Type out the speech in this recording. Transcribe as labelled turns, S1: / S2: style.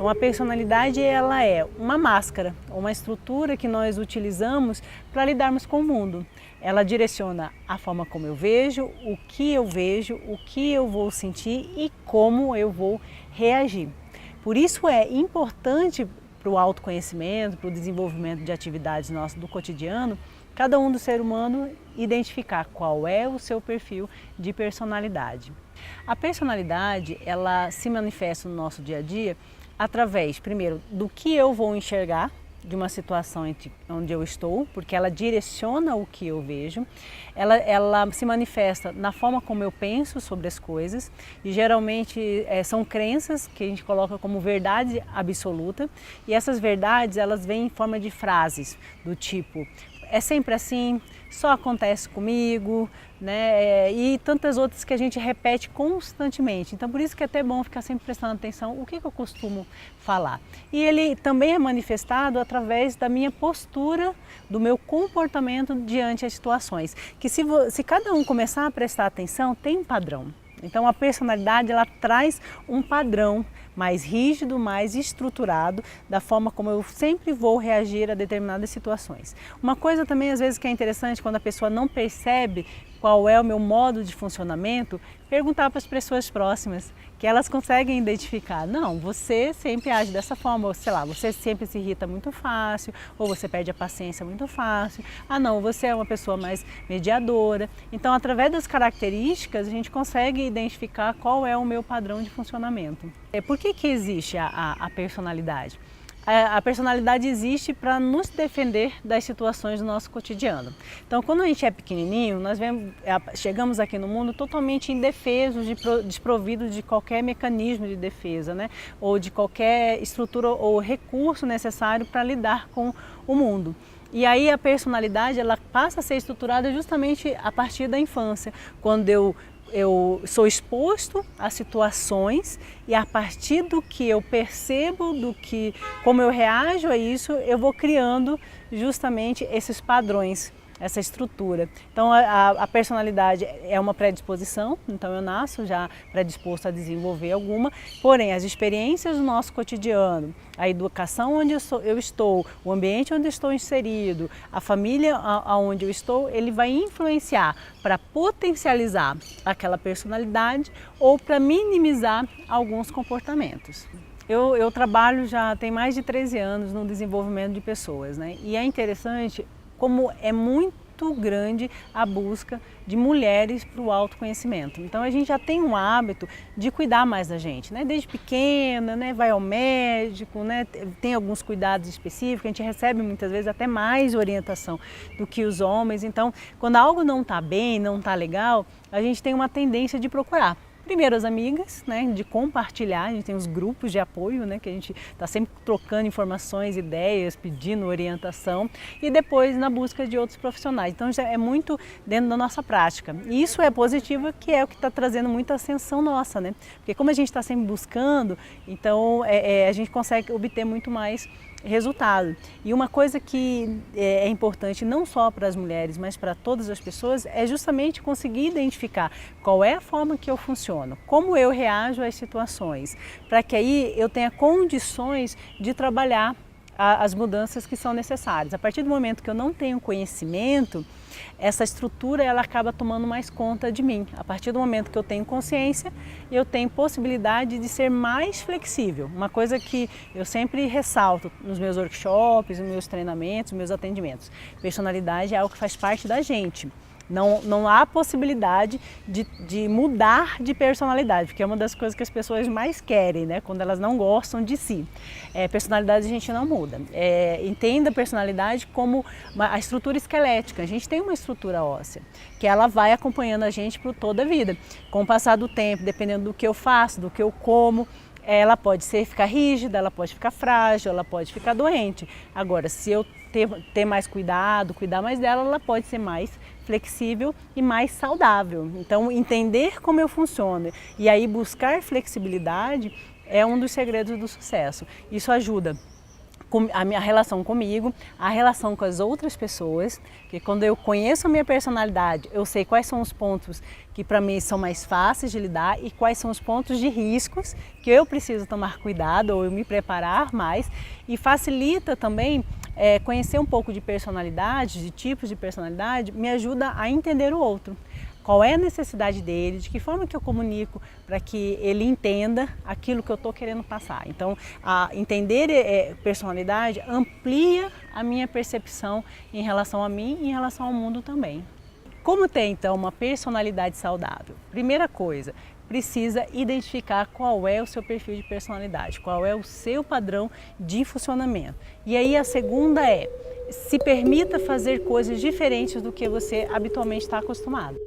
S1: Então a personalidade ela é uma máscara, uma estrutura que nós utilizamos para lidarmos com o mundo. Ela direciona a forma como eu vejo, o que eu vou sentir e como eu vou reagir. Por isso é importante para o autoconhecimento, para o desenvolvimento de atividades nossas do cotidiano, cada um do ser humano identificar qual é o seu perfil de personalidade. A personalidade, ela se manifesta no nosso dia a dia através, primeiro, do que eu vou enxergar de uma situação onde eu estou, porque ela direciona o que eu vejo, ela se manifesta na forma como eu penso sobre as coisas e geralmente são crenças que a gente coloca como verdade absoluta e essas verdades elas vêm em forma de frases do tipo é sempre assim, só acontece comigo, né? E tantas outras que a gente repete constantemente. Então por isso que é até bom ficar sempre prestando atenção o que eu costumo falar. E ele também é manifestado através da minha postura, do meu comportamento diante das situações. Que se cada um começar a prestar atenção, tem um padrão. Então a personalidade ela traz um padrão mais rígido, mais estruturado da forma como eu sempre vou reagir a determinadas situações. Uma coisa também às vezes que é interessante quando a pessoa não percebe qual é o meu modo de funcionamento, perguntar para as pessoas próximas, que elas conseguem identificar. Não, você sempre age dessa forma, ou sei lá, você sempre se irrita muito fácil, ou você perde a paciência muito fácil. Ah não, você é uma pessoa mais mediadora. Então, através das características, a gente consegue identificar qual é o meu padrão de funcionamento. Por que existe a personalidade? A personalidade existe para nos defender das situações do nosso cotidiano. Então, quando a gente é pequenininho, nós chegamos aqui no mundo totalmente indefesos, desprovidos de qualquer mecanismo de defesa, né? Ou de qualquer estrutura ou recurso necessário para lidar com o mundo. E aí a personalidade ela passa a ser estruturada justamente a partir da infância, quando eu sou exposto a situações e a partir do que eu percebo, como eu reajo a isso, eu vou criando justamente esses padrões, essa estrutura. Então a personalidade é uma predisposição, então eu nasço já predisposto a desenvolver alguma, porém as experiências do nosso cotidiano, a educação onde eu estou, o ambiente onde eu estou inserido, a família onde eu estou, ele vai influenciar para potencializar aquela personalidade ou para minimizar alguns comportamentos. Eu trabalho já tem mais de 13 anos no desenvolvimento de pessoas, né? E é interessante como é muito grande a busca de mulheres para o autoconhecimento. Então a gente já tem um hábito de cuidar mais da gente, né? Desde pequena, né? Vai ao médico, né? Tem alguns cuidados específicos, a gente recebe muitas vezes até mais orientação do que os homens. Então, quando algo não está bem, não está legal, a gente tem uma tendência de procurar. Primeiro as amigas, né, de compartilhar, a gente tem os grupos de apoio, né, que a gente está sempre trocando informações, ideias, pedindo orientação e depois na busca de outros profissionais. Então já é muito dentro da nossa prática. E isso é positivo, que é o que está trazendo muita ascensão nossa, né? Porque como a gente está sempre buscando, então a gente consegue obter muito mais resultado. E uma coisa que é importante não só para as mulheres, mas para todas as pessoas, é justamente conseguir identificar qual é a forma que eu funciono, como eu reajo às situações, para que aí eu tenha condições de trabalhar as mudanças que são necessárias. A partir do momento que eu não tenho conhecimento, essa estrutura ela acaba tomando mais conta de mim. A partir do momento que eu tenho consciência, eu tenho possibilidade de ser mais flexível. Uma coisa que eu sempre ressalto nos meus workshops, nos meus treinamentos, nos meus atendimentos. Personalidade é algo que faz parte da gente. Não há possibilidade de mudar de personalidade, porque é uma das coisas que as pessoas mais querem, né? Quando elas não gostam de si. Personalidade a gente não muda. Entenda a personalidade como a estrutura esquelética. A gente tem uma estrutura óssea, que ela vai acompanhando a gente por toda a vida. Com o passar do tempo, dependendo do que eu faço, do que eu como, ela pode ficar rígida, ela pode ficar frágil, ela pode ficar doente. Agora, se eu ter mais cuidado, cuidar mais dela, ela pode ser mais flexível e mais saudável. Então, entender como eu funciono e aí buscar flexibilidade é um dos segredos do sucesso. Isso ajuda a minha relação comigo, a relação com as outras pessoas, porque quando eu conheço a minha personalidade, eu sei quais são os pontos que para mim são mais fáceis de lidar e quais são os pontos de riscos que eu preciso tomar cuidado ou eu me preparar mais, e facilita também conhecer um pouco de personalidade, de tipos de personalidade, me ajuda a entender o outro. Qual é a necessidade dele, de que forma que eu comunico para que ele entenda aquilo que eu estou querendo passar. Então, entender personalidade amplia a minha percepção em relação a mim e em relação ao mundo também. Como ter então uma personalidade saudável? Primeira coisa, precisa identificar qual é o seu perfil de personalidade, qual é o seu padrão de funcionamento. E aí a segunda se permita fazer coisas diferentes do que você habitualmente está acostumado.